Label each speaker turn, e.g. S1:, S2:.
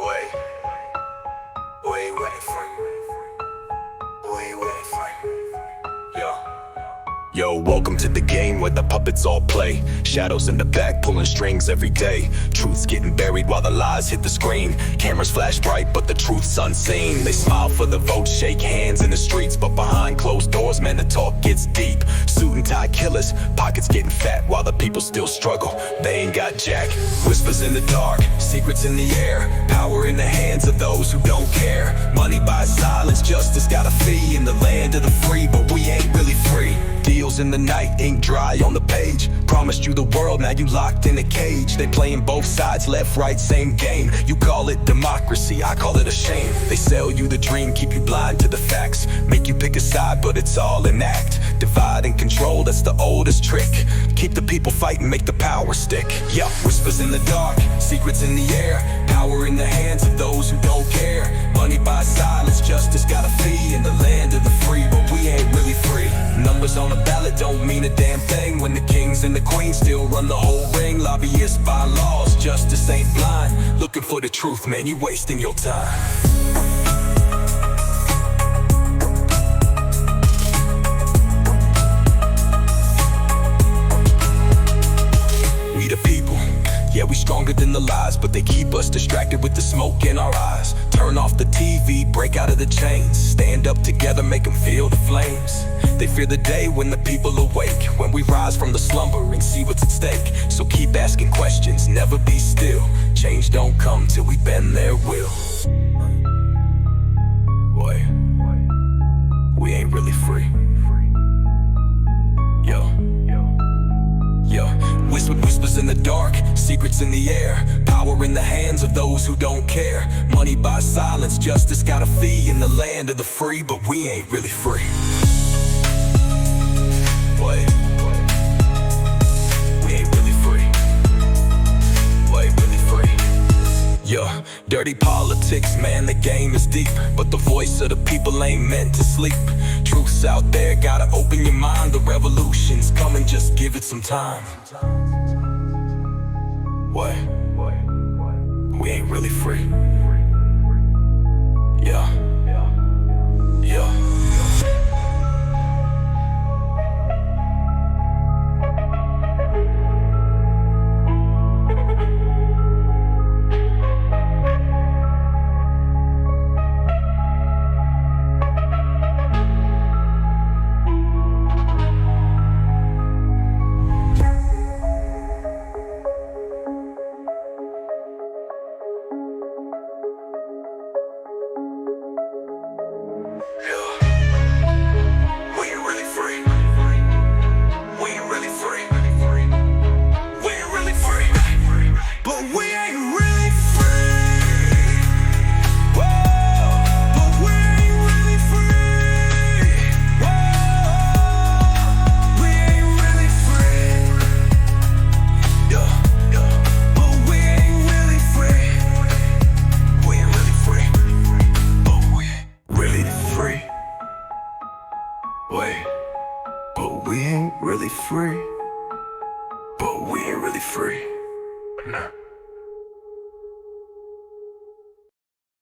S1: Wait, wait for Yo, welcome to the game where the puppets all play. Shadows in the back pulling strings every day. Truth's getting buried while the lies hit the screen. Cameras flash bright but the truth's unseen. They smile for the vote, shake hands in the streets, but behind closed doors, man, the talk gets deep. Suit and tie killers, pockets getting fat while the people still struggle. They ain't got jack. Whispers in the dark, secrets in the air. Power in the hands of those who don't care. Money buys silence, justice got a fee. In the land of the free, but we ain't really free. Deals in the night, ink dry on the page. Promised you the world, now you locked in a cage. They playing both sides, left, right, same game. You call it democracy, I call it a shame. They sell you the dream, keep you blind to the facts. Make you pick a side, but it's all an act. Divide and control, that's the oldest trick. Keep the people fighting, make the power stick. Yeah, whispers in the dark, secrets in the air. Power in the hands of those who don't care. Money buys silence, justice got a fee. In the land of the free, but we ain't really free. Numbers on a ballot don't mean a damn thing when the kings and the queens still run the whole ring. Lobbyists by laws, justice ain't blind. Looking for the truth, man, you wasting your time. We the people, yeah, we stronger than the lies, but they keep us distracted with the smoke in our eyes. Turn off the TV, break out of the chains. Stand up together, make them feel the flames. They fear the day when the people awake, when we rise from the slumber and see what's at stake. So keep asking questions, never be still. Change don't come till we bend their will. Boy, we ain't really free. Yo, whispers in the dark, secrets in the air. Power in the hands of those who don't care. Money buys silence, justice got a fee. In the land of the free, but we ain't really free. Boy, we ain't really free. Boy, really free. Yeah, dirty politics, man, the game is deep, but the voice of the people ain't meant to sleep. Truth's out there, gotta open your mind. The revolution's coming, just give it some time. What? We ain't really free. Yeah. But we ain't really free. But we ain't really free. Nah.